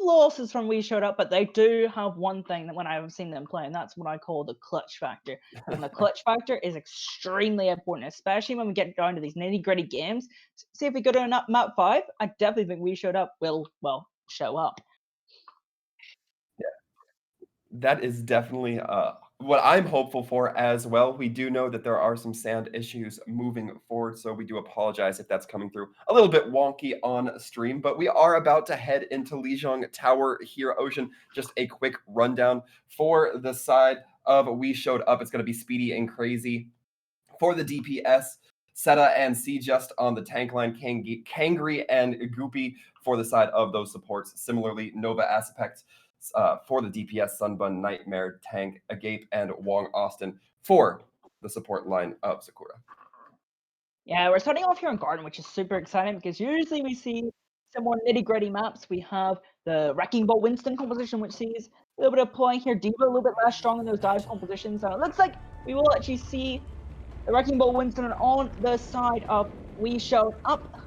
losses from We Showed Up, but they do have one thing that when I've seen them play, and that's what I call the clutch factor. And the clutch factor is extremely important, especially when we get down to these nitty-gritty games. See if we go to a map 5, I definitely think We Showed Up will, well, show up. That is definitely what I'm hopeful for as well. We do know that there are some sand issues moving forward, so we do apologize if that's coming through a little bit wonky on stream. But we are about to head into Lijiang Tower here, Ocean. Just a quick rundown for the side of We Showed Up. It's going to be Speedy and Crazy for the DPS. Seta and C-Just on the tank line, Kangri and Goopy for the side of those supports. Similarly, Nova Aspect for the DPS, Sunbun, Nightmare, Tank, Agape, and Wong Austin for the support line of Sakura. Yeah, we're starting off here in Garden, which is super exciting because usually we see some more nitty-gritty maps. We have the Wrecking Ball Winston composition, which sees a little bit of play here. Diva a little bit less strong in those dive compositions. And it looks like we will actually see the Wrecking Ball Winston on the side of We Showed Up.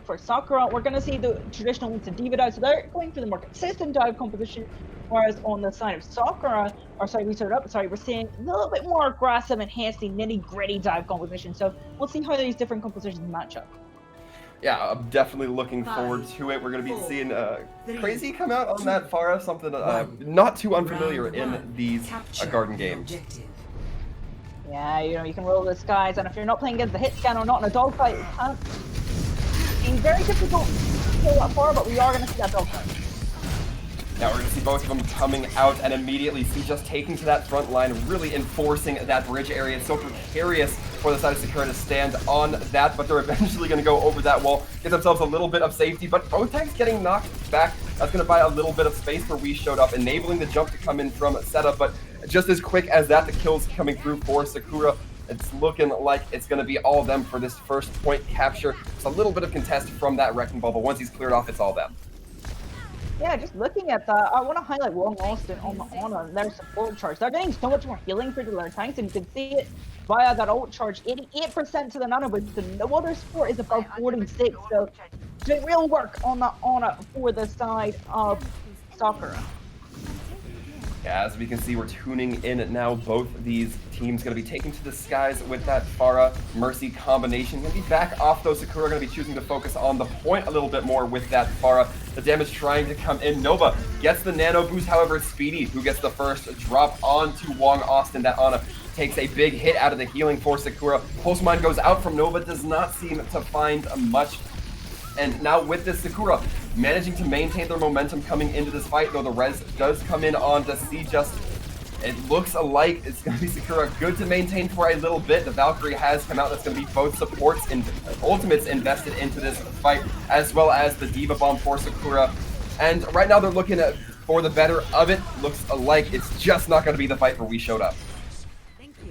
For Sakura, we're going to see the traditional Winston Diva dive, so they're going for the more consistent dive composition, whereas on the side of Sakura, or sorry, We Showed Up, we're seeing a little bit more aggressive, enhancing, nitty-gritty dive composition, so we'll see how these different compositions match up. Yeah, I'm definitely looking forward to it. We're going to be seeing Crazy come out on that Pharah, something not too unfamiliar in these Garden games. Yeah, you can roll the skies, and if you're not playing against the hit scan or not in a dogfight, it can't be very difficult to kill that far, but we are going to see that dogfight. Now we're going to see both of them coming out and immediately see just taking to that front line, really enforcing that bridge area. It's so precarious for the side of Sakura to stand on that, but they're eventually going to go over that wall, get themselves a little bit of safety, but both tanks getting knocked back. That's going to buy a little bit of space for We Showed Up, enabling the jump to come in from setup, but just as quick as that, the kills coming through for Sakura. It's looking like it's going to be all them for this first point capture. It's a little bit of contest from that Wrecking Ball, but once he's cleared off, it's all them. Yeah, just looking at that, I want to highlight Wong Austin on the Honor and their support charge. They're getting so much more healing for their tanks, and you can see it via that ult charge, 88% to the Nano, but no other support is above 46, so doing real work on the Honor for the side of Sakura. Yeah, as we can see, we're tuning in now. Both these teams going to be taken to the skies with that Pharah Mercy combination. Going to be back off, though. Sakura going to be choosing to focus on the point a little bit more with that Pharah. The damage trying to come in. Nova gets the nano boost, however, Speedy, who gets the first drop onto Wong Austin. That Ana takes a big hit out of the healing for Sakura. Pulse Mine goes out from Nova, does not seem to find much. And now with this, Sakura managing to maintain their momentum coming into this fight, though the res does come in on to C-Just. It looks like it's going to be Sakura good to maintain for a little bit. The Valkyrie has come out. That's going to be both supports and ultimates invested into this fight, as well as the Diva Bomb for Sakura. And right now they're looking for the better of it. Looks like it's just not going to be the fight for We Showed Up.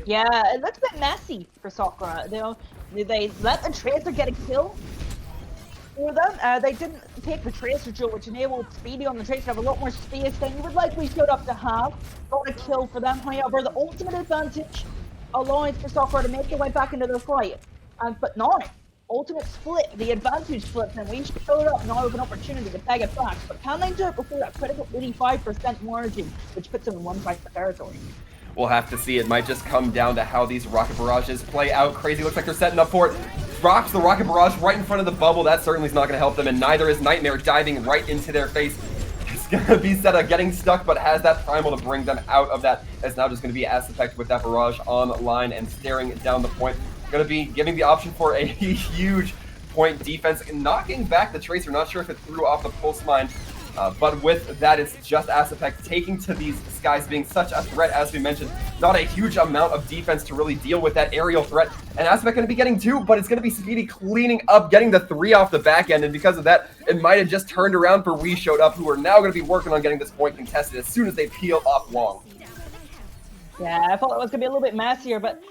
Yeah, it looks a bit messy for Sakura. They let the Tracer get a kill for them. They didn't take the Tracer Jewel, which enabled Speedy on the Tracer to have a lot more space than you would like We Showed Up to have. Got a kill for them. However, the ultimate advantage allows for Sakura to make their way back into the fight. But now, ultimate split, the advantage flips, and We Showed Up now have an opportunity to peg it back. But can they do it before that critical 85% margin, which puts them in one-fight territory? We'll have to see. It might just come down to how these rocket barrages play out. Crazy looks like they're setting up for it. Drops the rocket barrage right in front of the bubble. That certainly is not going to help them, and neither is Nightmare diving right into their face. It's going to be Seta getting stuck, but has that primal to bring them out of that. It's now just going to be Aspect with that barrage online and staring down the point. Going to be giving the option for a huge point defense, knocking back the Tracer. Not sure if it threw off the Pulse Mine. But with that, it's just Aspect taking to these skies, being such a threat, as we mentioned. Not a huge amount of defense to really deal with that aerial threat. And Aspect going to be getting 2, but it's going to be Speedy cleaning up, getting the 3 off the back end. And because of that, it might have just turned around for We Showed Up, who are now going to be working on getting this point contested as soon as they peel off Wong. Yeah, I thought it was going to be a little bit messier, but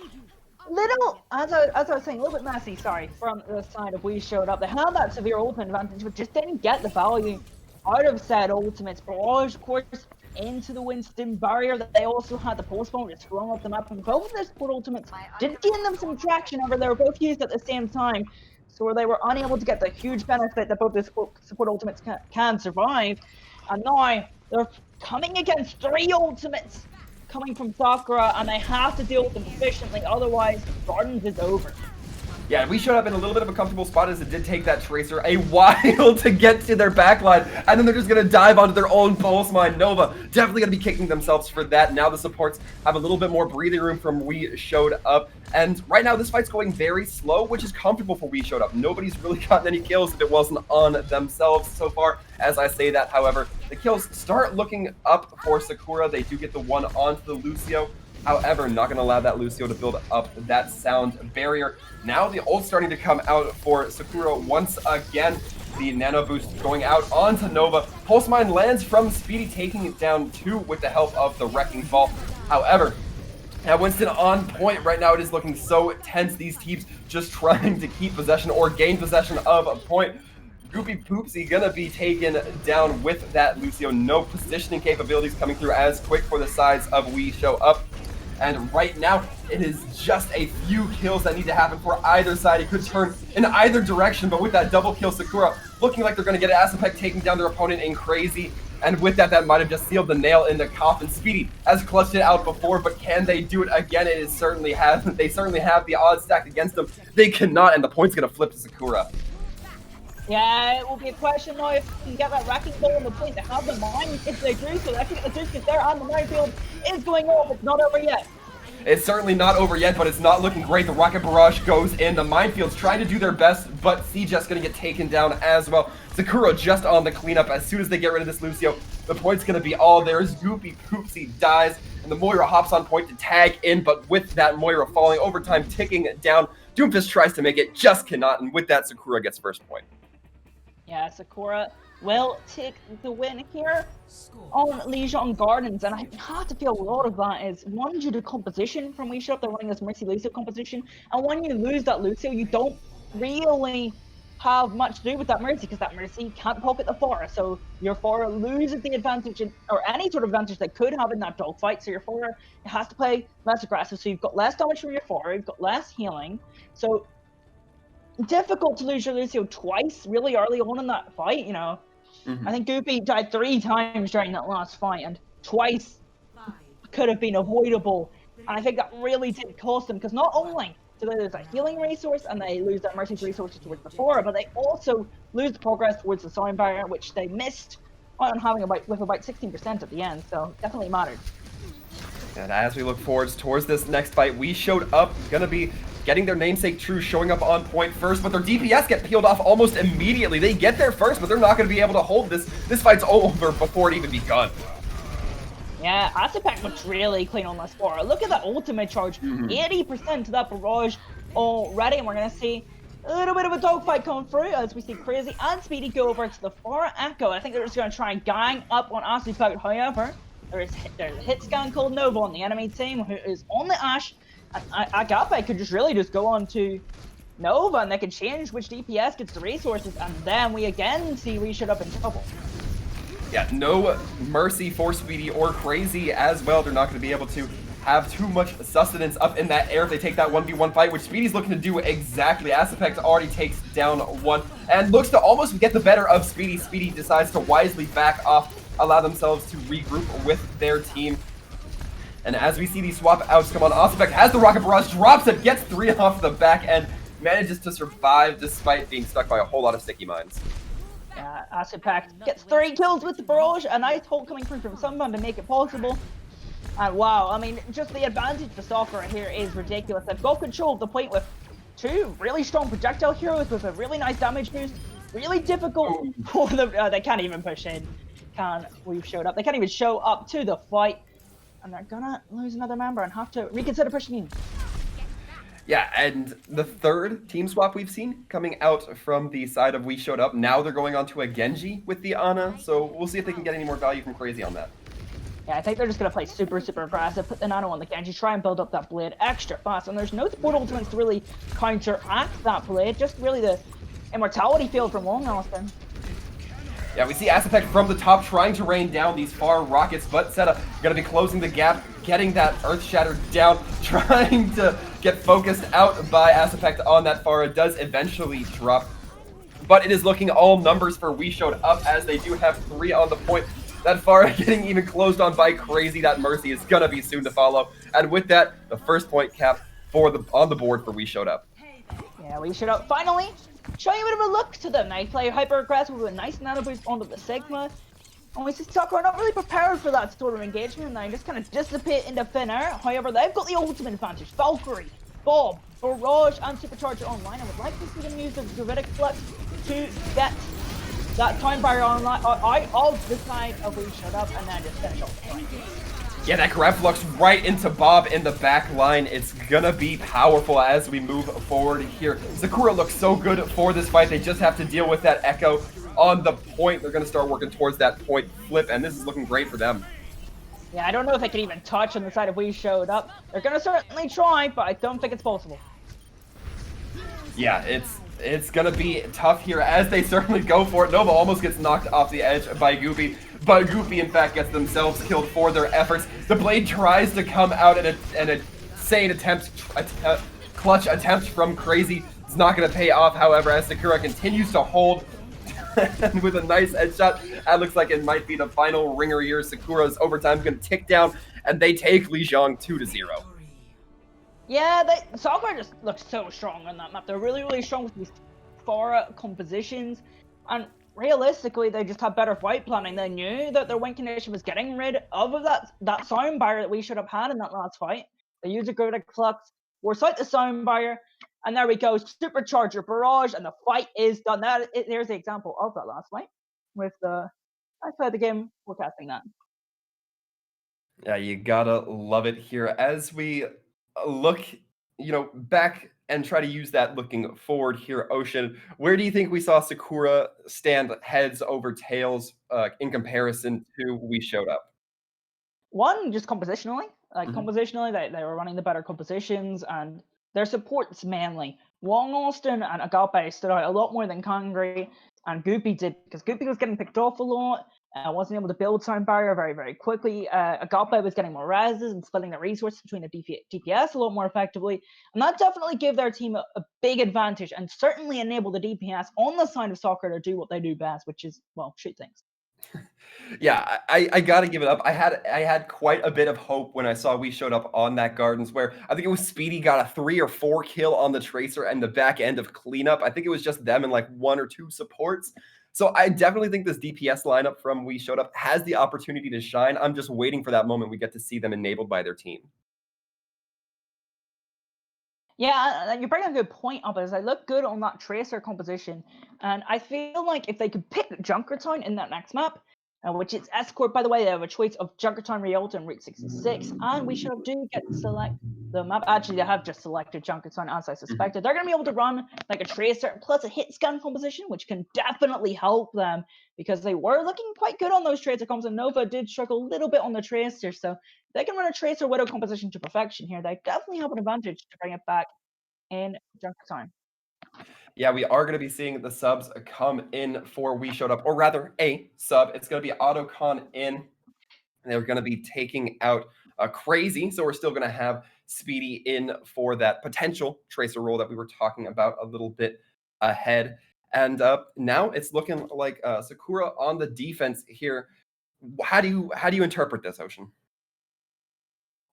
as I was saying, a little bit messy, from the side of We Showed Up. They had that severe ultimate advantage, but just didn't get the value out of said ultimates. Barrage, of course, into the Winston barrier. That they also had the Pulse Bomb just sprung off the map, and both of their support ultimates did gain them some traction. However, they were both used at the same time, so they were unable to get the huge benefit that both the support ultimates can survive. And now they're coming against 3 ultimates coming from Sakura, and they have to deal with them efficiently, otherwise Gardens is over. Yeah, we showed up in a little bit of a comfortable spot as it did take that Tracer a while to get to their backline, and then they're just going to dive onto their own Pulse Mine. Nova definitely going to be kicking themselves for that. Now the supports have a little bit more breathing room from We Showed Up, and right now this fight's going very slow, which is comfortable for We Showed Up. Nobody's really gotten any kills if it wasn't on themselves so far. As I say that, however, the kills start looking up for Sakura. They do get the one onto the Lucio. However, not going to allow that Lucio to build up that sound barrier. Now the ult's starting to come out for Sakura once again. The nano boost going out onto Nova. Pulse Mine lands from Speedy, taking it down 2 with the help of the Wrecking Ball. However, now Winston on point right now. It is looking so tense. These teams just trying to keep possession or gain possession of a point. Goopy Poopsy gonna be taken down with that Lucio. No positioning capabilities coming through as quick for the sides of We Show Up. And right now, it is just a few kills that need to happen for either side. It could turn in either direction, but with that double kill, Sakura looking like they're going to get Asapek taking down their opponent in crazy. And with that, that might have just sealed the nail in the coffin. Speedy has clutched it out before, but can they do it again? They certainly have the odds stacked against them. They cannot, and the point's going to flip to Sakura. Yeah, it will be a question now if you can get that Wrecking Ball on the point. They have the mine. If they do, so I think the Duke is there on the minefield is going off. It's not over yet. It's certainly not over yet, but it's not looking great. The Rocket Barrage goes in. The Minefield's trying to do their best, but Just going to get taken down as well. Sakura just on the cleanup. As soon as they get rid of this Lucio, the point's going to be all theirs. Goopy Poopsy dies, and the Moira hops on point to tag in, but with that Moira falling, overtime ticking down, Doomfist tries to make it, just cannot, and with that, Sakura gets first point. Yeah, Sakura will take the win here on Lijon Gardens, and I have to feel a lot of that is one due to composition from We Showed Up. They're running this Mercy Lucio composition, and when you lose that Lucio, you don't really have much to do with that Mercy because that Mercy can't pocket the Pharah, so your Pharah loses the advantage or any sort of advantage they could have in that dogfight. So your Pharah has to play less aggressive, so you've got less damage from your Pharah, you've got less healing, so difficult to lose your Lucio twice really early on in that fight, you know. I think Goopy died 3 times during that last fight, and twice could have been avoidable. And I think that really did cost them, because not only do they lose a healing resource and they lose their Mercy's resources towards the Pharah, but they also lose the progress towards the sound barrier, which they missed on having with about 16% at the end, so definitely mattered. And as we look forward towards this next fight, We Showed Up gonna be getting their namesake True showing up on point first, but their DPS get peeled off almost immediately. They get there first, but they're not going to be able to hold this. This fight's over before it even begun. Yeah, Asapek looks really clean on this Pharah. Look at that ultimate charge, 80% to that barrage already, and we're going to see a little bit of a dogfight coming through as we see Crazy and Speedy go over to the Pharah Echo. I think they're just going to try and gang up on Asapek. However, there's a hit scan called Nova on the enemy team who is on the Ashe. Agape could just go on to Nova, and they can change which DPS gets the resources, and then we again see We Showed Up in trouble. Yeah, no mercy for Speedy or Crazy as well. They're not going to be able to have too much sustenance up in that air if they take that 1v1 fight, which Speedy's looking to do exactly. Asapek already takes down 1 and looks to almost get the better of Speedy. Speedy decides to wisely back off, allow themselves to regroup with their team. And as we see these swap outs come on, Asapek has the Rocket Barrage, drops it, gets 3 off the back end, manages to survive despite being stuck by a whole lot of sticky mines. Yeah, Asapek gets 3 kills with the Barrage, a nice hold coming through from someone to make it possible. And wow, I mean, just the advantage for Sakura here is ridiculous. They've got control of the point with 2 really strong projectile heroes with a really nice damage boost. Really difficult for them. They can't even push in. We Showed Up. They can't even show up to the fight. And they're gonna lose another member and have to reconsider pushing in. Yeah, and the third team swap we've seen coming out from the side of We Showed Up. Now they're going on to a Genji with the Ana, so we'll see if they can get any more value from Crazy on that. Yeah, I think they're just gonna play super aggressive, put the Nano on the Genji, try and build up that blade extra fast, and there's no support ultimates to really counteract that blade, just really the immortality field from Long Austin. Yeah, we see Asapek from the top trying to rain down these far rockets, but Seta going to be closing the gap, getting that Earth Shatter down, trying to get focused out by Asapek on that Pharah. Does eventually drop but it is looking all numbers for We Showed Up as they do have 3 on the point. That Pharah getting even closed on by Crazy. That Mercy is gonna be soon to follow. And with that, the first point cap on the board for We Showed Up. Yeah, We Showed Up finally showing a bit of a look to them. They play hyper aggressive with a nice nano boost onto the Sigma. And we see Sakura not really prepared for that sort of engagement, and they just kind of dissipate into thin air. However, they've got the ultimate advantage. Valkyrie, Bob, Barrage, and Supercharger online. I would like to see them use the Gravitic Flux to get that time barrier online out of the side of We Showed Up, and then just finish off the fight. Yeah, that grab flux right into Bob in the back line. It's gonna be powerful as we move forward here. Sakura looks so good for this fight. They just have to deal with that Echo on the point. They're gonna start working towards that point flip, and this is looking great for them. Yeah, I don't know if they can even touch on the side of We Showed Up. They're gonna certainly try, but I don't think it's possible. Yeah, it's gonna be tough here as they certainly go for it. Nova almost gets knocked off the edge by Goopy, but Goopy in fact gets themselves killed for their efforts. The blade tries to come out in an insane clutch attempt from Crazy. It's not gonna pay off, however, as Sakura continues to hold and with a nice headshot. That looks like it might be the final ringer here. Sakura's overtime gonna tick down, and they take Lijiang 2-0. Yeah, Sakura just looks so strong on that map. They're really, really strong with these Pharah compositions, and realistically, they just had better fight planning. They knew that their win condition was getting rid of that sound barrier that We Should Have had in that last fight. They used a Gravitic Flux, force out the sound barrier, and there we go, Supercharger Barrage, and the fight is done. There's the example of that last fight with I played the game forecasting that. Yeah, you gotta love it here as we look, back and try to use that looking forward here. Ocean, where do you think we saw Sakura stand heads over tails in comparison to We Showed Up? One, just compositionally. Like Mhm. compositionally, they were running the better compositions, and their supports mainly. Wong Austin and Agape stood out a lot more than Kangri and Goopy did, because Goopy was getting picked off a lot, wasn't able to build sound barrier very, very quickly. Agape was getting more reses and splitting the resources between the DPS a lot more effectively, and that definitely gave their team a big advantage, and certainly enabled the DPS on the side of Sakura to do what they do best, which is, well, shoot things. Yeah, I gotta give it up. I had quite a bit of hope when I saw We Showed Up on that Gardens, where I think it was Speedy got a 3 or 4 kill on the Tracer and the back end of cleanup. I think it was just them and like 1 or 2 supports. So I definitely think this DPS lineup from We Showed Up has the opportunity to shine. I'm just waiting for that moment we get to see them enabled by their team. Yeah, you bring a good point up as I look good on that tracer composition, and I feel like if they could pick Junkertown in that next map, which is Escort, by the way, they have a choice of Junkertown, Rialto, and Route 66, and we should do get to select the map. Actually, they have just selected Junkertown as I Mhm. suspected. They're going to be able to run like a tracer plus a hit scan composition, which can definitely help them because they were looking quite good on those tracer comps, and Nova did struggle a little bit on the tracer, so they can run a tracer widow composition to perfection here. They definitely have an advantage to bring it back in Junker Time. Yeah, we are going to be seeing the subs come in for We Showed Up, or rather, a sub. It's going to be Autocon in. They're going to be taking out Crazy, so we're still going to have Speedy in for that potential Tracer role that we were talking about a little bit ahead. And now it's looking like Sakura on the defense here. How do you interpret this, Ocean?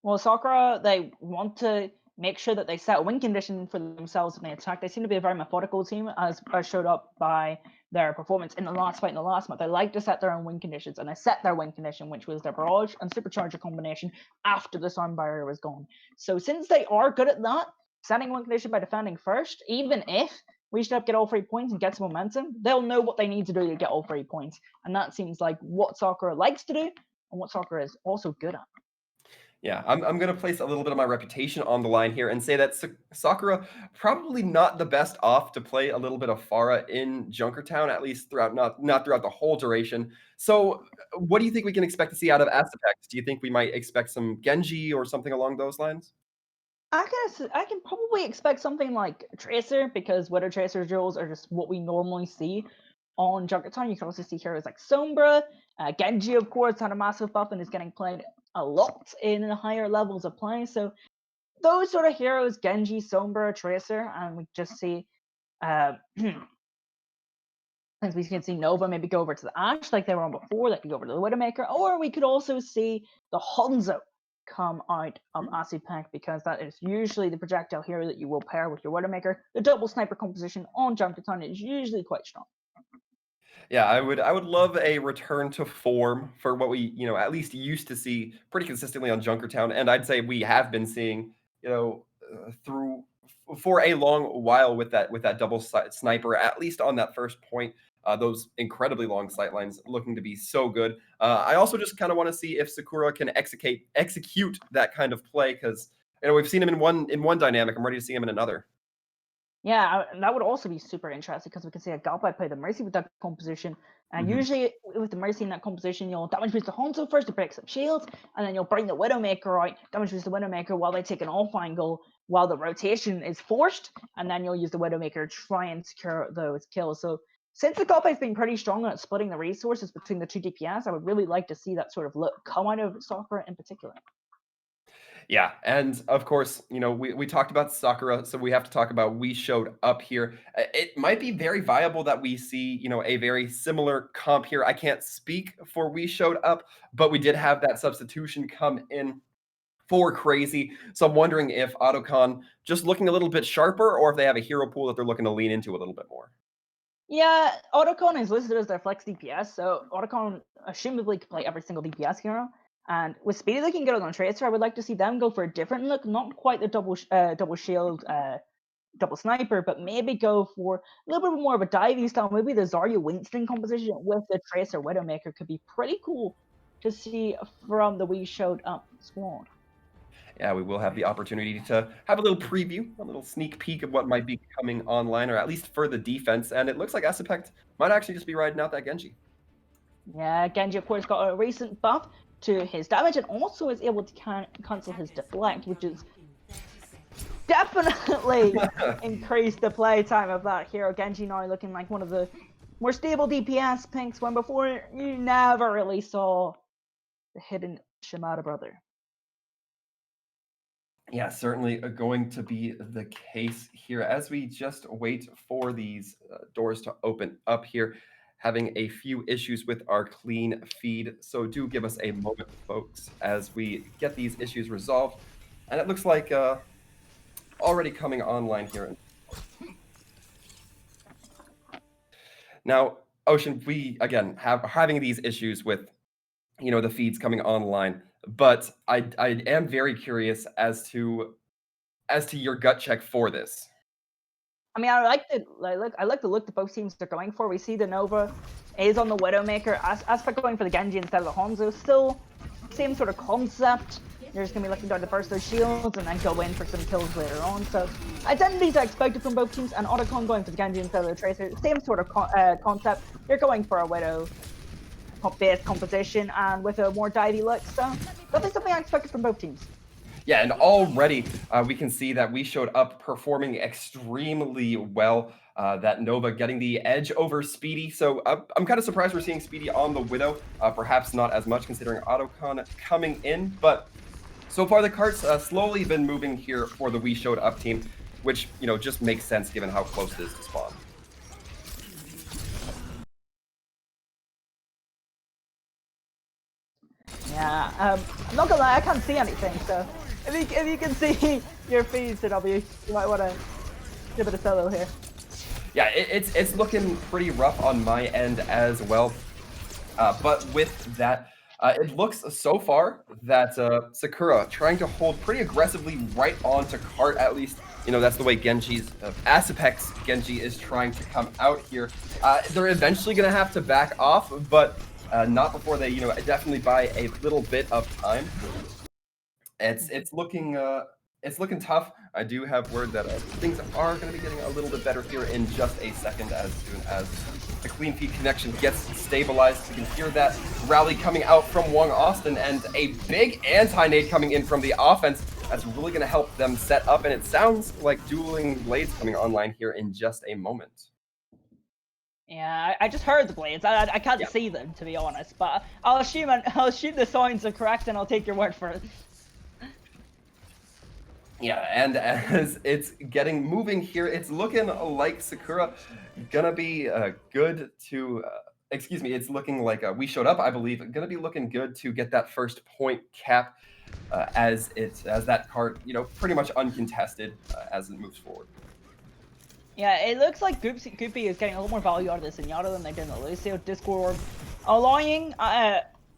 Well, Sakura, they want to make sure that they set a win condition for themselves when they attack. They seem to be a very methodical team, as showed up by their performance in the last fight in the last month. They like to set their own win conditions, and they set their win condition, which was their barrage and supercharger combination after the sound barrier was gone. So since they are good at that, setting one condition by defending first, even if we should get all 3 points and get some momentum, they'll know what they need to do to get all 3 points. And that seems like what Sakura likes to do and what Sakura is also good at. Yeah, I'm going to place a little bit of my reputation on the line here and say that Sakura probably not the best off to play a little bit of Pharah in Junkertown, at least throughout not throughout the whole duration. So, what do you think we can expect to see out of Aspect? Do you think we might expect some Genji or something along those lines? I can probably expect something like Tracer because Widow Tracer duels are just what we normally see on Junkertown. You can also see heroes like Sombra, Genji, of course, had a massive buff and is getting played a lot in the higher levels of play. So those sort of heroes, Genji, Sombra, Tracer, and we just see uh, As we can see Nova maybe go over to the Ashe like they were on before, they could go over to the Widowmaker, or we could also see the Hanzo come out of Asupek, because that is usually the projectile hero that you will pair with your Widowmaker. The double sniper composition on Junkertown is usually quite strong. Yeah, I would love a return to form for what we, at least used to see pretty consistently on Junkertown, and I'd say we have been seeing, through for a long while with that double sniper, at least on that first point. Those incredibly long sight lines looking to be so good. I also just kind of want to see if Sakura can execute that kind of play, because we've seen him in one dynamic. I'm ready to see him in another. Yeah, that would also be super interesting, because we can see a Galpai play the Mercy with that composition. And Mhm. usually with the Mercy in that composition, you'll damage boost the Hanzo first to break some shields, and then you'll bring the Widowmaker out, damage boost the Widowmaker while they take an off angle while the rotation is forced, and then you'll use the Widowmaker to try and secure those kills. So since the Galpai's been pretty strong at splitting the resources between the two DPS, I would really like to see that sort of look come out of Sakura in particular. Yeah, and of course, we talked about Sakura, so we have to talk about We Showed Up here. It might be very viable that we see, a very similar comp here. I can't speak for We Showed Up, but we did have that substitution come in for Crazy. So I'm wondering if Autocon just looking a little bit sharper, or if they have a hero pool that they're looking to lean into a little bit more. Yeah, Otacon is listed as their flex DPS, so Otacon assumably could play every single DPS hero. And with Speedy looking good on Tracer, I would like to see them go for a different look, not quite the double shield, double sniper, but maybe go for a little bit more of a diving style. Maybe the Zarya Winston composition with the Tracer Widowmaker could be pretty cool to see from the We Showed Up squad. Yeah, we will have the opportunity to have a little preview, a little sneak peek of what might be coming online, or at least for the defense. And it looks like Asapect might actually just be riding out that Genji. Yeah, Genji, of course, got a recent buff to his damage, and also is able to cancel his deflect, which is definitely increased the play time of that hero. Genji now looking like one of the more stable DPS pinks, when before you never really saw the hidden Shimada brother. Yeah, certainly going to be the case here as we just wait for these doors to open up here. Having a few issues with our clean feed. So do give us a moment, folks, as we get these issues resolved. And it looks like already coming online here. Now, Ocean, we, again, having these issues with, the feeds coming online. But I am very curious as to your gut check for this. I mean, I like the look that both teams are going for. We see the Nova is on the Widowmaker, Aspect going for the Genji instead of the Hanzo. Still, same sort of concept. You're just gonna be looking down to burst those shields and then go in for some kills later on. So identities are expected from both teams, and Otacon going for the Genji instead of the Tracer. Same sort of concept. You're going for a Widow based composition and with a more divey look. So that's something I expected from both teams. Yeah, and already we can see that We Showed Up performing extremely well. That Nova getting the edge over Speedy. So I'm kind of surprised we're seeing Speedy on the Widow. Perhaps not as much considering Autocon coming in. But so far the cart's slowly been moving here for the We Showed Up team, which, just makes sense given how close it is to spawn. Yeah, I'm not gonna lie, I can't see anything, so if you can see your feeds, then you might want to give it a solo here. Yeah, it's looking pretty rough on my end as well. But with that, it looks so far that Sakura trying to hold pretty aggressively right onto cart, at least. That's the way Genji's, Asapek's Genji is trying to come out here. They're eventually going to have to back off, but not before they, definitely buy a little bit of time. It's looking tough. I do have word that things are going to be getting a little bit better here in just a second, as soon as the clean feed connection gets stabilized. You can hear that rally coming out from Wong Austin, and a big anti-nade coming in from the offense. That's really going to help them set up, and it sounds like dueling blades coming online here in just a moment. Yeah, I just heard the blades. I can't see them, to be honest, but I'll assume the signs are correct, and I'll take your word for it. Yeah, and as it's getting moving here, it's looking like Sakura gonna be good to. Excuse me, it's looking like we showed up. I believe gonna be looking good to get that first point cap as that card, pretty much uncontested as it moves forward. Yeah, it looks like Goopy is getting a lot more value out of this Zenyatta than they did in the Lucio Discord, allowing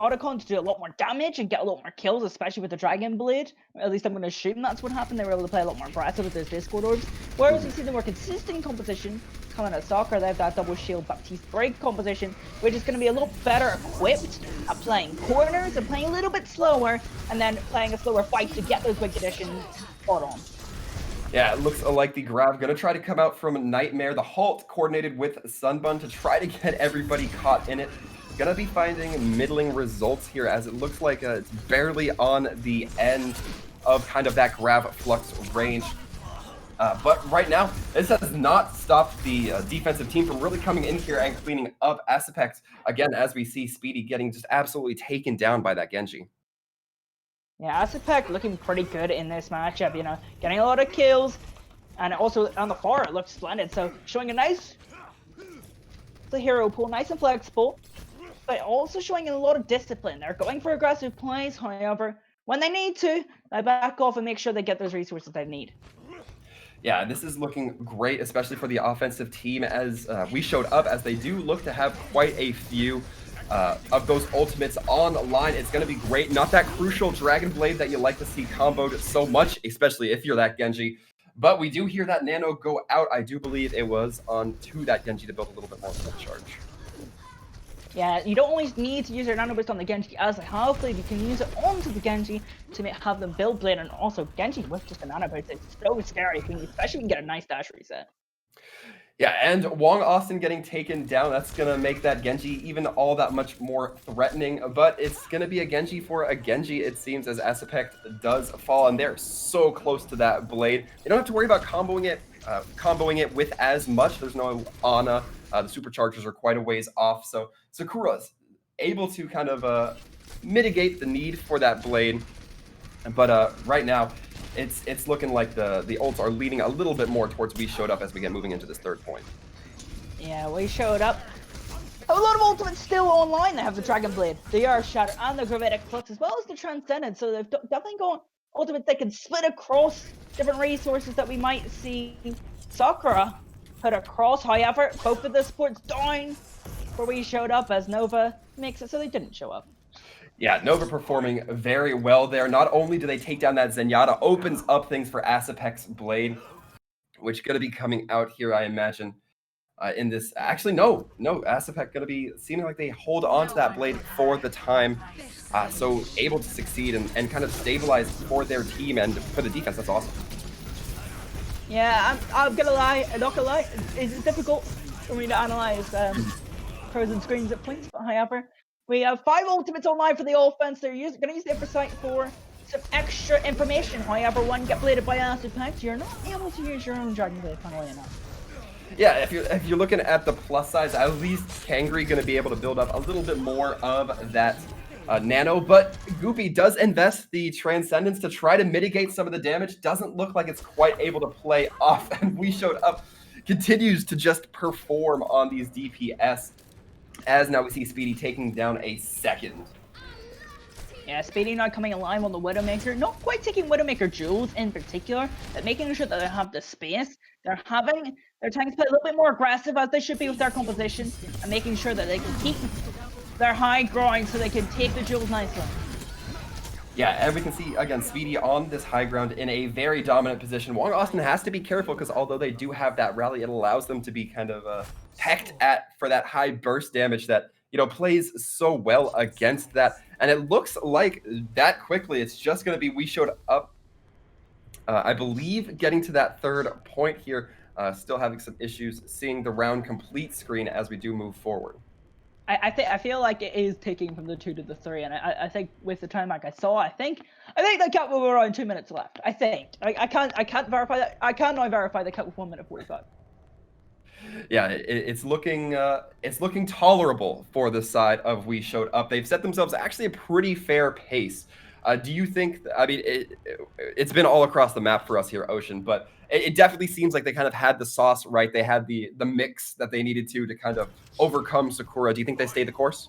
Otacon to do a lot more damage and get a lot more kills, especially with the Dragon Blade. At least I'm going to assume that's what happened. They were able to play a lot more aggressive with those Discord orbs. Whereas you see the more consistent composition coming at Sakura, they have that double shield Baptiste break composition, which is going to be a lot better equipped at playing corners and playing a little bit slower, and then playing a slower fight to get those big conditions spot on. Yeah, it looks like the Grav gonna try to come out from Nightmare. The Halt coordinated with Sunbun to try to get everybody caught in it. Gonna be finding middling results here as it looks like it's barely on the end of kind of that Grav Flux range. But right now, this has not stopped the defensive team from really coming in here and cleaning up Aspect. Again, as we see Speedy getting just absolutely taken down by that Genji. Yeah, Asapek looking pretty good in this matchup, getting a lot of kills, and also on the far it looks splendid. So showing a nice hero pool, nice and flexible, but also showing a lot of discipline. They're going for aggressive plays, however, when they need to, they back off and make sure they get those resources they need. Yeah, this is looking great, especially for the offensive team as we showed up, as they do look to have quite a few of those ultimates online. It's going to be great. Not that crucial Dragon Blade that you like to see comboed so much, especially if you're that Genji. But we do hear that Nano go out. I do believe it was on to that Genji to build a little bit more full charge. Yeah, you don't always need to use your Nano Boost on the Genji as a half blade. You can use it onto the Genji to have them build blade, and also Genji with just a Nano Boost. It's so scary, especially when you get a nice dash reset. Yeah, and Wong Austin getting taken down, that's going to make that Genji even all that much more threatening. But it's going to be a Genji for a Genji, it seems, as Asapect does fall. And they're so close to that blade. They don't have to worry about comboing it with as much. There's no Ana. The superchargers are quite a ways off. So Sakura's able to kind of mitigate the need for that blade. But right now, it's looking like the ults are leading a little bit more towards We Showed Up as we get moving into this third point. Yeah, We Showed Up. A lot of ultimates still online. They have the Dragon Blade, the Earth Shatter, and the Gravitic Flux, as well as the Transcendence. So they've definitely got ultimates that can split across different resources that we might see Sakura put across. However, both of the supports down for We Showed Up, as Nova makes it so they didn't show up. Yeah, Nova performing very well there. Not only do they take down that Zenyatta, opens up things for Asapek's Blade, which going to be coming out here, I imagine, in this. Actually, no, Asapek going to be seeming like they hold on to that Blade for the time. So able to succeed and kind of stabilize for their team and for the defense. That's awesome. Yeah, I'm gonna lie, I'm not gonna lie, it's difficult for me to analyze pros and screens at points, but however, we have 5 ultimates online for the offense. They're gonna use the Oversight for some extra information. However, one get bladed by Acid Pact, you're not able to use your own Dragon Blade, funnily enough. Yeah, if you're looking at the plus size, at least Kangri going to be able to build up a little bit more of that Nano, but Goopy does invest the Transcendence to try to mitigate some of the damage. Doesn't look like it's quite able to play off, and We Showed Up continues to just perform on these DPS, as now we see Speedy taking down a second. Yeah, Speedy not coming alive on the Widowmaker, not quite taking Widowmaker jewels in particular, but making sure that they have the space. They're trying to play a little bit more aggressive as they should be with their composition, and making sure that they can keep their high ground so they can take the jewels nicely. Yeah, and we can see, again, Speedy on this high ground in a very dominant position. Wong Austin has to be careful because although they do have that rally, it allows them to be kind of pecked at for that high burst damage that, plays so well against that. And it looks like that quickly, it's just going to be We Showed Up, I believe, getting to that third point here, still having some issues seeing the round complete screen as we do move forward. I feel like it is ticking from the 2 to the 3, and I think with the time like I saw, I think they kept with around 2 minutes left. I think I can't verify that. I can now verify they kept with 1 minute 45. Yeah, it's looking tolerable for the side of We Showed Up. They've set themselves actually a pretty fair pace Do you think, I mean, it's been all across the map for us here, Ocean, but it definitely seems like they kind of had the sauce right. They had the mix that they needed to kind of overcome Sakura. Do you think they stayed the course?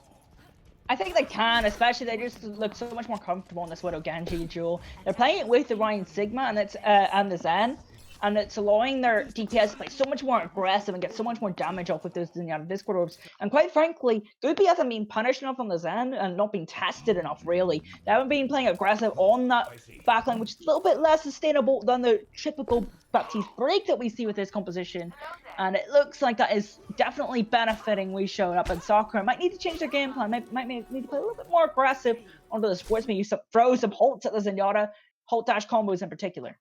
I think they can, especially they just look so much more comfortable in this Widow Genji duel. They're playing it with the Ryan Sigma and the Zen, and it's allowing their DPS to play so much more aggressive and get so much more damage off with those Zenyatta Discord orbs. And quite frankly, Goopy hasn't been punished enough on the Zen and not been tested enough, really. They haven't been playing aggressive on that backline, which is a little bit less sustainable than the typical Baptiste break that we see with this composition. And it looks like that is definitely benefiting We Showed Up, and Sakura might need to change their game plan, might need to play a little bit more aggressive onto the sportsman, use throw some holds at the Zenyatta, hold dash combos in particular.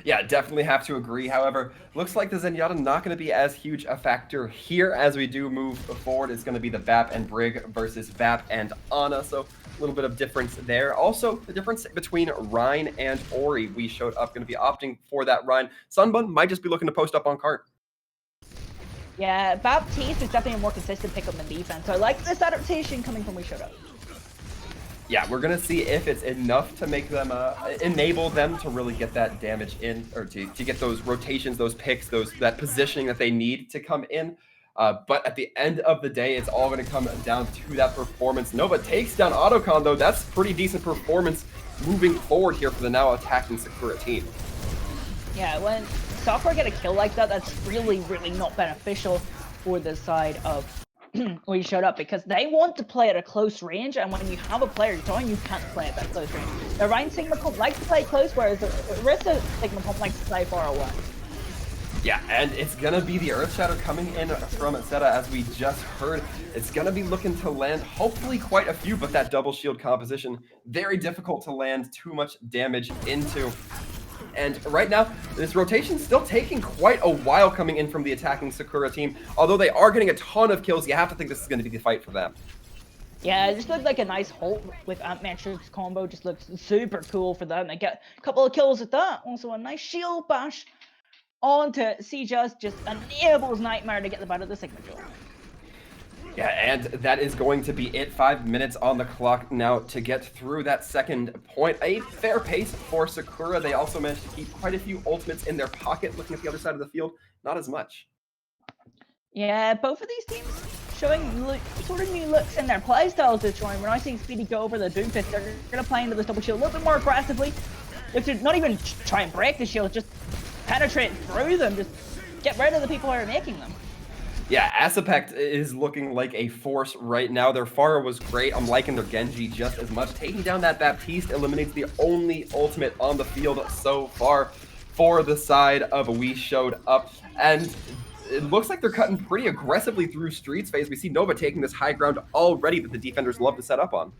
Yeah, definitely have to agree. However, looks like the Zenyatta not going to be as huge a factor here as we do move forward. It's going to be the Bap and Brig versus Bap and Ana, so a little bit of difference there. Also, the difference between Rhine and Ori. We Showed Up going to be opting for that Rhine. Sunbun might just be looking to post up on cart. Yeah, Baptiste is definitely a more consistent pickup than defense, so I like this adaptation coming from We Showed Up. Yeah, we're gonna see if it's enough to make them enable them to really get that damage in, or to get those rotations, those picks, that positioning that they need to come in. But at the end of the day, it's all going to come down to that performance. Nova takes down Autocon, though. That's pretty decent performance moving forward here for the now attacking Sakura team. Yeah, when Sakura get a kill like that, that's really, really not beneficial for the side of We Showed Up, because they want to play at a close range, and when you have a player join, you can't play at that close range. The Rhine Sigma comp likes to play close, whereas the Rista Sigma comp likes to play far away. Yeah, and it's going to be the Earth Shatter coming in from Seta, as we just heard. It's going to be looking to land, hopefully quite a few, but that double shield composition, very difficult to land too much damage into. And right now, this rotation's still taking quite a while coming in from the attacking Sakura team. Although they are getting a ton of kills, you have to think this is going to be the fight for them. Yeah, it just looked like a nice Holt with Ant-Matrix combo. Just looks super cool for them. They get a couple of kills with that. Also a nice shield bash onto Just enables Nightmare to get the better of the Sigma Jaw. Yeah, and that is going to be it. 5 minutes on the clock now to get through that second point. A fair pace for Sakura. They also managed to keep quite a few ultimates in their pocket. Looking at the other side of the field, not as much. Yeah, both of these teams showing sort of new looks in their playstyles this round. We're now seeing Speedy go over the Doomfist. They're going to play into this double shield a little bit more aggressively. Not even try and break the shield, just penetrate through them. Just get rid of the people who are making them. Yeah, Asapect is looking like a force right now. Their Pharah was great. I'm liking their Genji just as much. Taking down that Baptiste eliminates the only ultimate on the field so far for the side of We Showed Up. And it looks like they're cutting pretty aggressively through Streets phase. We see Nova taking this high ground already that the defenders love to set up on.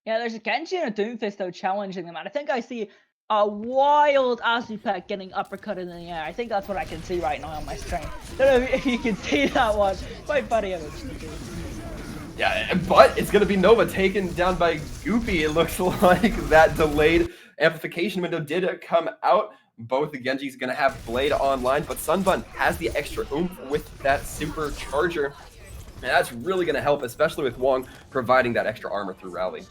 Yeah, there's a Genji and a Doomfist, though, challenging them. And I think I see a wild Asupek getting uppercutted in the air. I think that's what I can see right now on my screen. Don't know if you can see that one. Quite funny of it. Yeah, but it's going to be Nova taken down by Goopy. It looks like that delayed amplification window did come out. Both the Genji's going to have Blade online, but Sunbun has the extra oomph with that supercharger. And that's really going to help, especially with Wong providing that extra armor through Rally.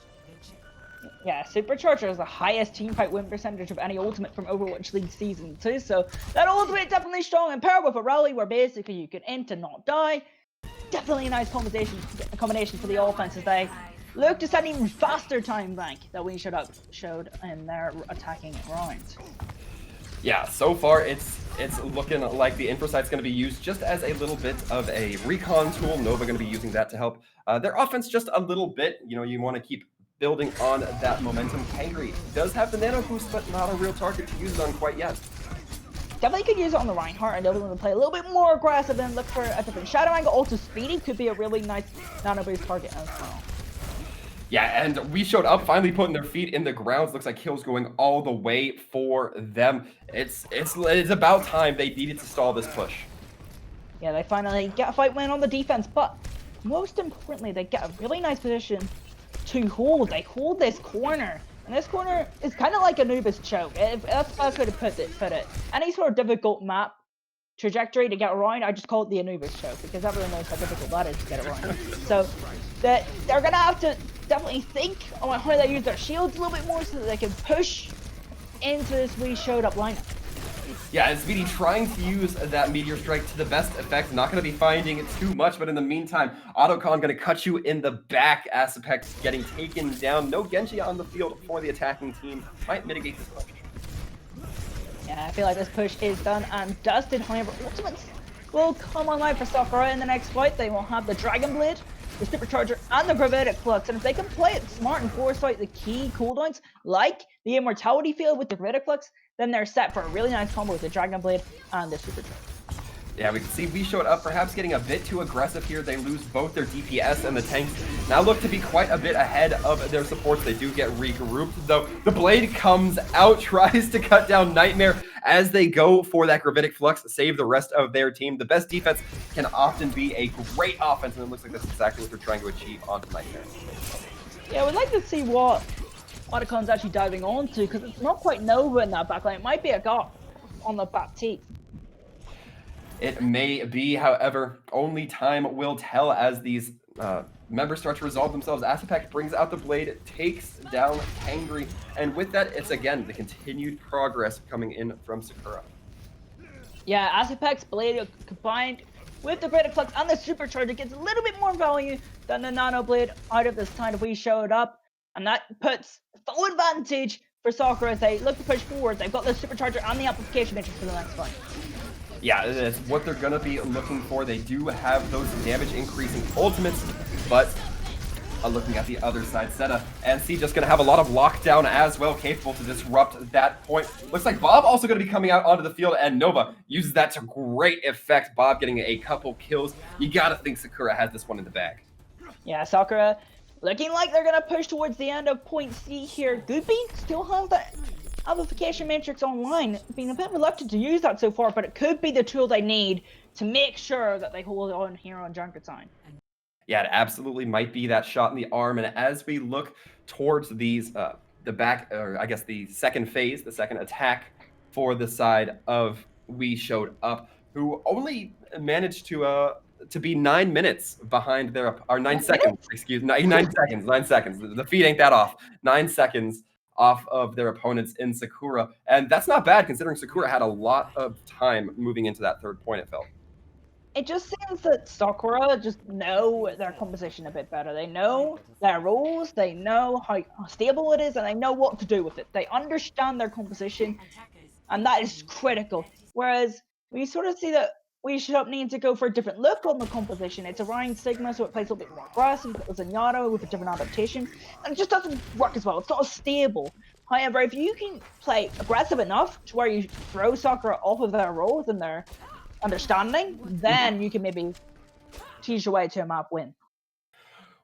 Yeah, Supercharger is the highest teamfight win percentage of any ultimate from Overwatch League Season 2, so that ultimate definitely strong, and paired with a rally where basically you can int and not die. Definitely a nice combination for the offense as they look to set an even faster time bank that We showed in their attacking rounds. Yeah, so far it's looking like the Infrasite's going to be used just as a little bit of a recon tool. Nova going to be using that to help their offense just a little bit. You know, you want to keep building on that momentum. Kangri does have the nano boost, but not a real target to use it on quite yet. Definitely could use it on the Reinhardt and able to play a little bit more aggressive and look for a different shadow angle. Also, Speedy could be a really nice nano boost target as well. Yeah, and We Showed Up finally putting their feet in the ground. Looks like kills going all the way for them. It's about time. They needed to stall this push. Yeah, they finally get a fight win on the defense, but most importantly, they get a really nice position to hold. They hold this corner, and this corner is kind of like Anubis choke. If that's the best way to put it. Any sort of difficult map trajectory to get around, I just call it the Anubis choke, because everyone knows how difficult that is to get around. So they're gonna have to definitely think on how they use their shields a little bit more so that they can push into this We Showed Up lineup. Yeah, and Speedy trying to use that Meteor Strike to the best effect. Not going to be finding it too much, but in the meantime, Otacon going to cut you in the back. Asapex getting taken down. No Genji on the field for the attacking team. Might mitigate this push. Yeah, I feel like this push is done and dusted. However, ultimates will come online for Sakura in the next fight. They will have the Dragon Blade, the Supercharger, and the Gravitic Flux. And if they can play it smart and force out the key cooldowns, like the Immortality Field with the Gravitic Flux, then they're set for a really nice combo with the Dragon Blade and the Supercharger. Yeah, we can see We Showed Up perhaps getting a bit too aggressive here. They lose both their DPS and the tanks. Now look to be quite a bit ahead of their supports. They do get regrouped, though. The Blade comes out, tries to cut down Nightmare as they go for that Gravitic Flux, save the rest of their team. The best defense can often be a great offense, and it looks like that's exactly what they're trying to achieve onto Nightmare. Yeah, we'd like to see what Otacon's actually diving onto, because it's not quite Nova in that backline. It might be a god on the back team. It may be, however, only time will tell as these members start to resolve themselves. Asapek brings out the Blade, takes down Kangri, and with that, it's again the continued progress coming in from Sakura. Yeah, Asapek's Blade combined with the Gravitic Flux and the Supercharger gets a little bit more value than the Nano Blade out of this time if We Showed Up, and that puts full advantage for Sakura as they look to push forward. They've got the Supercharger and the Amplification Matrix for the next fight. Yeah, that's what they're going to be looking for. They do have those damage increasing ultimates, but looking at the other side, Seta and C just going to have a lot of lockdown as well, capable to disrupt that point. Looks like Bob also going to be coming out onto the field, and Nova uses that to great effect. Bob getting a couple kills. You got to think Sakura has this one in the bag. Yeah, Sakura looking like they're going to push towards the end of point C here. Goopy still has that Amplification Matrix online, being a bit reluctant to use that so far, but it could be the tool they need to make sure that they hold on here on Junkertime. Yeah, it absolutely might be that shot in the arm, and as we look towards these, the back, or I guess the second phase, the second attack for the side of We Showed Up, who only managed to be 9 minutes behind their, or 9 seconds, excuse me, 9 seconds, 9 seconds. The feed ain't that off. 9 seconds off of their opponents in Sakura, and that's not bad considering Sakura had a lot of time moving into that third point, it felt. It just seems that Sakura just know their composition a bit better. They know their roles, they know how stable it is, and they know what to do with it. They understand their composition, and that is critical. Whereas we sort of see that We Showed Up need to go for a different look on the composition. It's around Sigma, so it plays a little bit more aggressive. It was Zenyatta with a different adaptation, and it just doesn't work as well. It's not as stable. However, if you can play aggressive enough to where you throw Sakura off of their roles and their understanding, then you can maybe tease your way to a map win.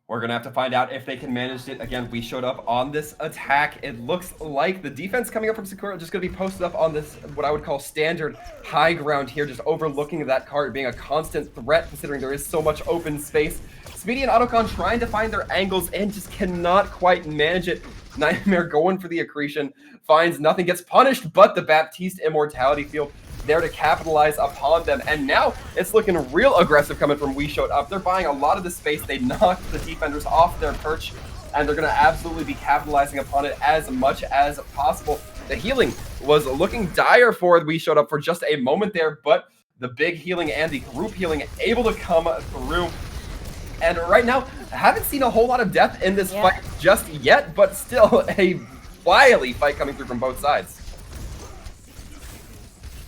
We're going to have to find out if they can manage it. Again, We Showed Up on this attack. It looks like the defense coming up from Sakura just going to be posted up on this, what I would call standard high ground here, just overlooking that cart, being a constant threat considering there is so much open space. Speedy and Otacon trying to find their angles and just cannot quite manage it. Nightmare going for the accretion, finds nothing, gets punished, but the Baptiste Immortality Field there to capitalize upon them. And now it's looking real aggressive coming from We Showed Up. They're buying a lot of the space. They knocked the defenders off their perch, and they're going to absolutely be capitalizing upon it as much as possible. The healing was looking dire for We Showed Up for just a moment there, but the big healing and the group healing able to come through. And right now, I haven't seen a whole lot of death in this fight just yet, but still a wily fight coming through from both sides.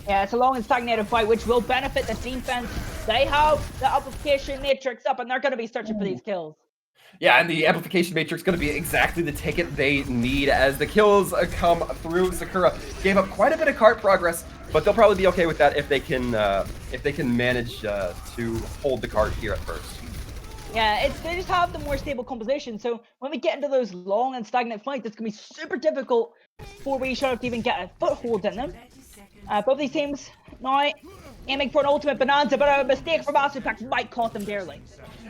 Yeah, it's a long and stagnated fight, which will benefit the defense. They have the Amplification Matrix up, and they're going to be searching for these kills. Yeah, and the Amplification Matrix is going to be exactly the ticket they need as the kills come through. Sakura gave up quite a bit of cart progress, but they'll probably be okay with that if they can manage to hold the cart here at first. Yeah, they just have the more stable composition, so when we get into those long and stagnant fights, it's going to be super difficult for We Showed Up to even get a foothold in them. Both these teams now aiming for an ultimate bonanza, but a mistake from Asapek might cost them dearly.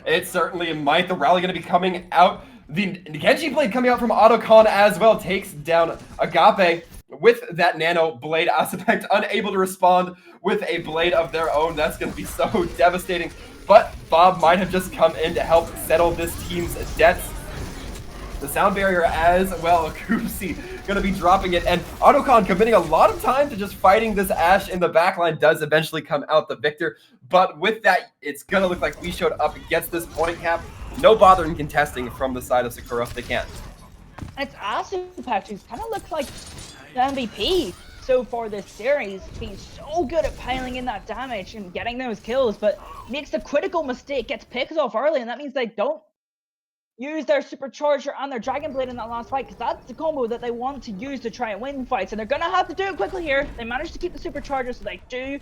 It certainly might. The rally going to be coming out. The Genji Blade coming out from Otacon as well takes down Agape with that Nano Blade. Asapek unable to respond with a blade of their own. That's going to be so devastating. But Bob might have just come in to help settle this team's debts. The sound barrier as well. Koopsie gonna be dropping it, and Autocon committing a lot of time to just fighting this Ashe in the backline does eventually come out the victor. But with that, it's gonna look like We Showed Up gets this point cap. No bother in contesting from the side of Sakura. They can't. It's Asupect who's kind of looks like the MVP so far this series, being so good at piling in that damage and getting those kills, but makes the critical mistake, gets picked off early, and that means they don't use their supercharger and their Dragon Blade in that last fight, because that's the combo that they want to use to try and win fights, and they're gonna have to do it quickly here. They managed to keep the supercharger, so they do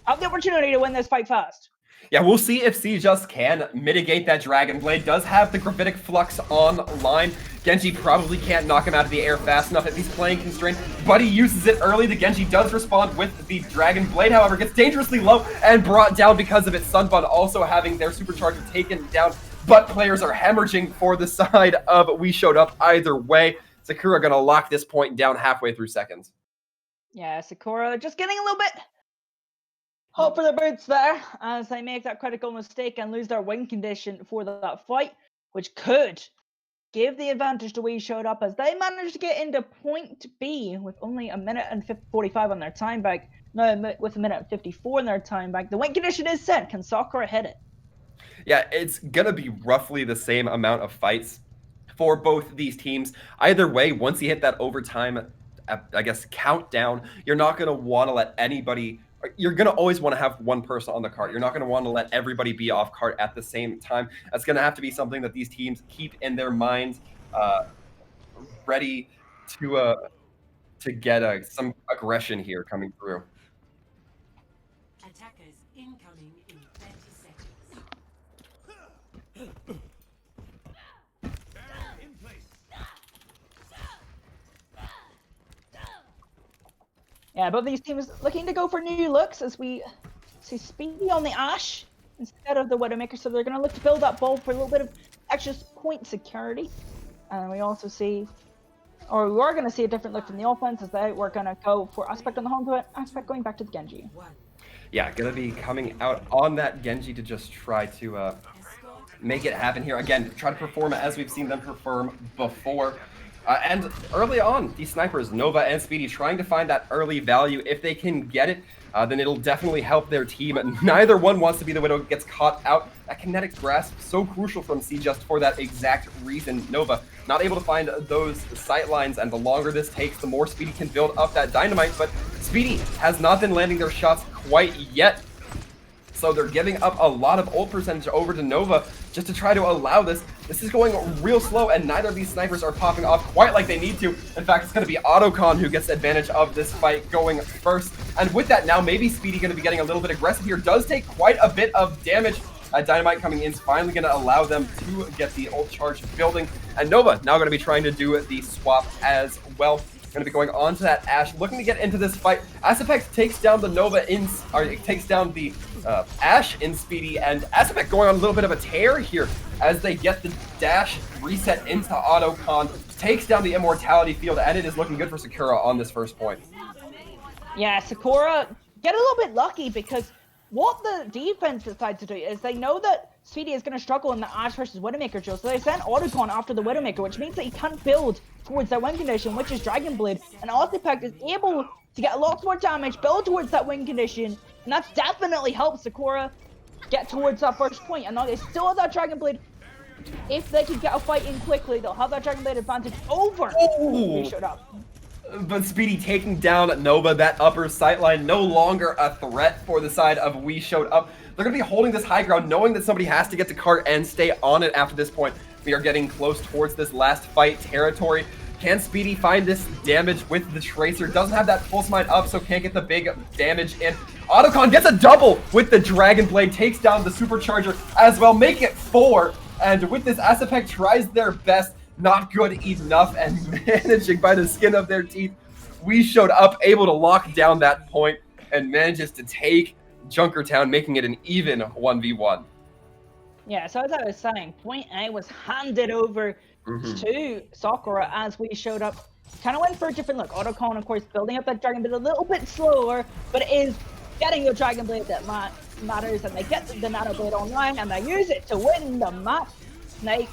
have the opportunity to win this fight fast. Yeah, we'll see if C just can mitigate that Dragon Blade. Does have the Gravitic Flux online. Genji probably can't knock him out of the air fast enough if he's playing constrained, but he uses it early. The Genji does respond with the Dragon Blade, however, gets dangerously low and brought down because of it. Sunbun also having their supercharger taken down, but players are hemorrhaging for the side of We Showed Up either way. Sakura gonna lock this point down halfway through seconds. Yeah, Sakura just getting a little bit hope for the boots there as they make that critical mistake and lose their win condition for that fight, which could give the advantage to We Showed Up as they managed to get into point B with only a minute and 45 on their time bank. No, with a minute and 54 on their time bank. The win condition is set. Can Sakura hit it? Yeah, it's gonna be roughly the same amount of fights for both these teams. Either way, once you hit that overtime, I guess, countdown, you're not gonna want to let anybody. You're going to always want to have one person on the cart. You're not going to want to let everybody be off cart at the same time. That's going to have to be something that these teams keep in their minds, ready to get some aggression here coming through. Attackers incoming in 30 seconds. In place. Yeah, both these teams looking to go for new looks as we see Speedy on the Ashe instead of the Widowmaker, so they're going to look to build that ball for a little bit of extra point security. And we also see, or we are going to see a different look from the offense as they were going to go for Aspect on the home to it, Aspect going back to the Genji. Yeah, going to be coming out on that Genji to just try to make it happen here. Again, try to perform as we've seen them perform before. And early on, these snipers, Nova and Speedy, trying to find that early value. If they can get it, then it'll definitely help their team. Neither one wants to be the Widow gets caught out. That kinetic grasp, so crucial from C just for that exact reason. Nova not able to find those sight lines, and the longer this takes, the more Speedy can build up that dynamite. But Speedy has not been landing their shots quite yet. So they're giving up a lot of ult percentage over to Nova just to try to allow this. This is going real slow, and neither of these snipers are popping off quite like they need to. In fact, it's going to be Autocon who gets advantage of this fight going first. And with that, now maybe Speedy going to be getting a little bit aggressive here. Does take quite a bit of damage. Dynamite coming in is finally going to allow them to get the ult charge building. And Nova now going to be trying to do the swap as well. Going to be going on to that Ashe, looking to get into this fight. Aspect takes down the Nova in, or it takes down the Ashe in Speedy, and Aspect going on a little bit of a tear here as they get the dash reset into Autocon, takes down the Immortality field, and it is looking good for Sakura on this first point. Yeah, Sakura get a little bit lucky because what the defense decides to do is they know that Speedy is going to struggle in the Ashe versus Widowmaker duel, so they send Autocon after the Widowmaker, which means that he can't build towards that win condition, which is Dragon Blade, and Aspect is able to get a lot more damage, build towards that win condition, and that's definitely helped Sakura get towards that first point. And now they still have that Dragon Blade. If they can get a fight in quickly, they'll have that Dragon Blade advantage over. We showed up. But Speedy taking down Nova, that upper sightline, no longer a threat for the side of We Showed Up. They're going to be holding this high ground, knowing that somebody has to get to cart and stay on it after this point. We are getting close towards this last fight territory. Can Speedy find this damage with the Tracer? Doesn't have that pulse mine up, so can't get the big damage in. Autocon gets a double with the Dragon Blade, takes down the Supercharger as well, make it 4. And with this, Aspect tries their best, not good enough, and managing by the skin of their teeth. We Showed Up, able to lock down that point and manages to take Junkertown, making it an even 1v1. Yeah, so as I was saying, point A was handed over to Sakura as We Showed Up. Kind of went for a different look. Autocon, of course, building up that Dragon Blade a little bit slower, but it is getting the Dragon Blade that matters, and they get the Nano Blade online, and they use it to win the map. They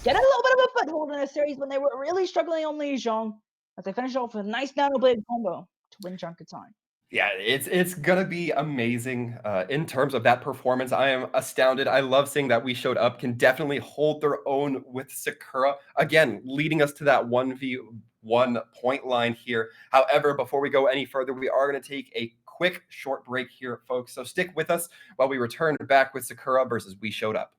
get a little bit of a foothold in a series when they were really struggling on Li Zhong, as they finish off with a nice nano blade combo to win chunk of time. Yeah, it's gonna be amazing in terms of that performance. I am astounded. I love seeing that We Showed Up can definitely hold their own with Sakura. Again, leading us to that 1v1 point line here. However, before we go any further, we are going to take a quick short break here, folks. So stick with us while we return back with Sakura versus We Showed Up.